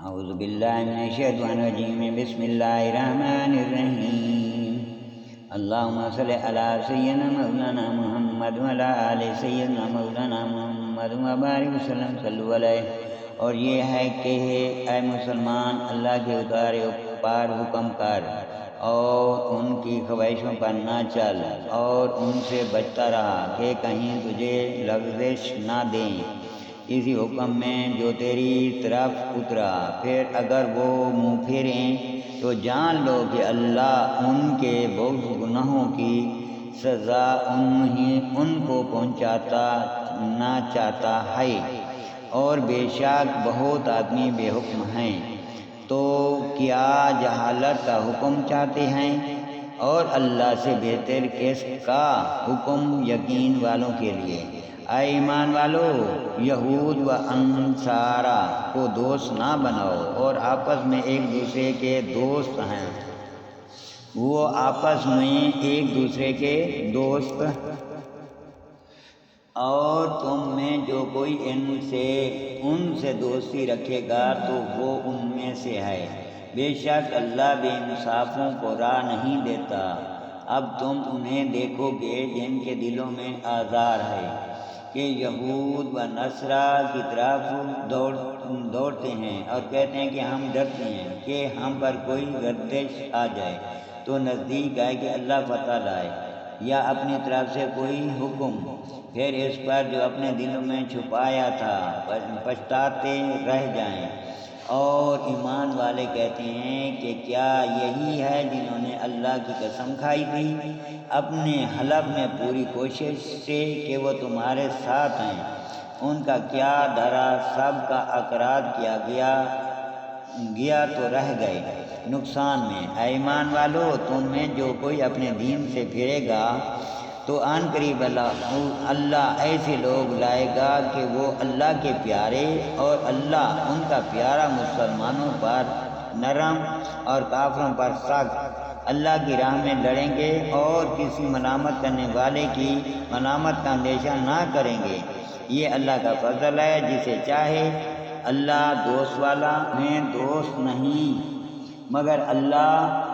اعوذ باللہ من الشیطان الرجیم بسم اللہ الرحمن الرحیم اللہم صلی علی سیدنا مولانا محمد وعلی آل سیدنا مولانا محمد وبارک وسلم صلو علیہ۔ اور یہ ہے کہ اے مسلمان، اللہ کے اتارے پار حکم کر اور ان کی خواہشوں پر نہ چل اور ان سے بچتا رہا کہ کہیں تجھے لغزش نہ دیں اسی حکم میں جو تیری طرف اترا۔ پھر اگر وہ منہ پھیریں تو جان لو کہ اللہ ان کے بغض گناہوں کی سزا ان کو پہنچاتا نہ چاہتا ہے، اور بے شک بہت آدمی بے حکم ہیں۔ تو کیا جہالت کا حکم چاہتے ہیں؟ اور اللہ سے بہتر کس کا حکم یقین والوں کے لیے؟ اے ایمان والو، یہود و انصارا کو دوست نہ بناؤ، اور آپس میں ایک دوسرے کے دوست ہیں۔ وہ آپس میں ایک دوسرے کے دوست، اور تم میں جو کوئی ان سے دوستی رکھے گا تو وہ ان میں سے ہے۔ بے شک اللہ بے انصافوں کو راہ نہیں دیتا۔ اب تم انہیں دیکھو گے جن کے دلوں میں آزار ہے کہ یہود و نصارا کی طرف دوڑتے ہیں اور کہتے ہیں کہ ہم ڈرتے ہیں کہ ہم پر کوئی گردش آ جائے تو نزدیک آئے کہ اللہ فتح لائے یا اپنی طرف سے کوئی حکم، پھر اس پر جو اپنے دلوں میں چھپایا تھا پچھتاتے رہ جائیں۔ اور ایمان والے کہتے ہیں کہ کیا یہی ہے جنہوں نے اللہ کی قسم کھائی تھی اپنے حلف میں پوری کوشش سے کہ وہ تمہارے ساتھ ہیں؟ ان کا کیا ڈرا، سب کا اقرار کیا گیا تو رہ گئے نقصان میں۔ اے ایمان والو، تم میں جو کوئی اپنے دین سے پھرے گا تو آن قریب اللہ ایسے لوگ لائے گا کہ وہ اللہ کے پیارے اور اللہ ان کا پیارا مسلمانوں پر نرم اور کافروں پر سخت اللہ کی راہ میں لڑیں گے، اور کسی ملامت کرنے والے کی ملامت کا اندیشہ نہ کریں گے۔ یہ اللہ کا فضل ہے، جسے چاہے اللہ دوست والا میں دوست نہیں مگر اللہ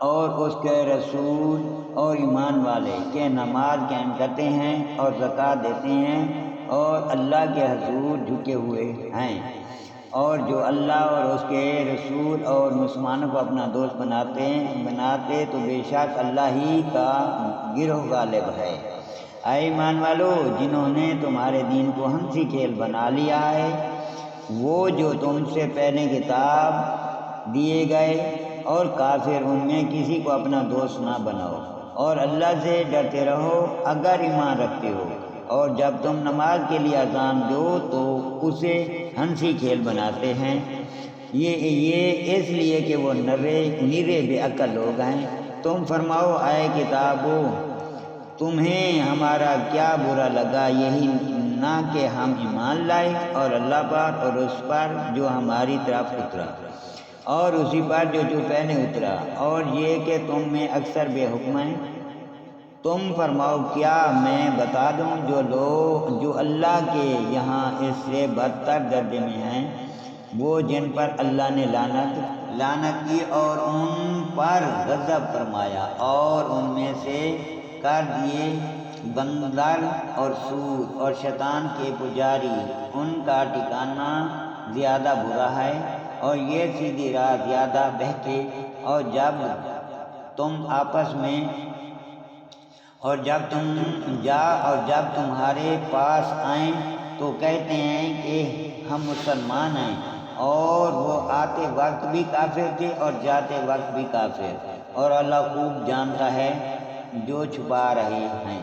اور اس کے رسول اور ایمان والے کہ نماز قائم کرتے ہیں اور زکوٰۃ دیتے ہیں اور اللہ کے حضور جھکے ہوئے ہیں، اور جو اللہ اور اس کے رسول اور مسلمانوں کو اپنا دوست بناتے تو بے شک اللہ ہی کا گروہ غالب ہے۔ اے ایمان والو، جنہوں نے تمہارے دین کو ہنسی کھیل بنا لیا ہے، وہ جو تم سے پہلے کتاب دیے گئے، اور کافر ان میں کسی کو اپنا دوست نہ بناؤ، اور اللہ سے ڈرتے رہو اگر ایمان رکھتے ہو۔ اور جب تم نماز کے لیے اذان دو تو اسے ہنسی کھیل بناتے ہیں، یہ اس لیے کہ وہ نیرے بے عقل لوگ ہیں۔ تم فرماؤ اے کتابو، تمہیں ہمارا کیا برا لگا، یہی نہ کہ ہم ایمان لائے اور اللہ پر اور اس پر جو ہماری طرف اترا اور اسی پر جو پہلے اترا، اور یہ کہ تم میں اکثر بے حکم ہیں۔ تم فرماؤ کیا میں بتا دوں جو اللہ کے یہاں اس سے بدتر درجے میں ہیں، وہ جن پر اللہ نے لعنت کی اور ان پر غضب فرمایا اور ان میں سے کر دیے بندر اور سود اور شیطان کے پجاری، ان کا ٹھکانہ زیادہ برا ہے، اور یہ سیدھی راہ زیادہ بہکے۔ اور جب تمہارے پاس آئیں تو کہتے ہیں کہ ہم مسلمان ہیں، اور وہ آتے وقت بھی کافر تھے اور جاتے وقت بھی کافر، اور اللہ خوب جانتا ہے جو چھپا رہے ہیں۔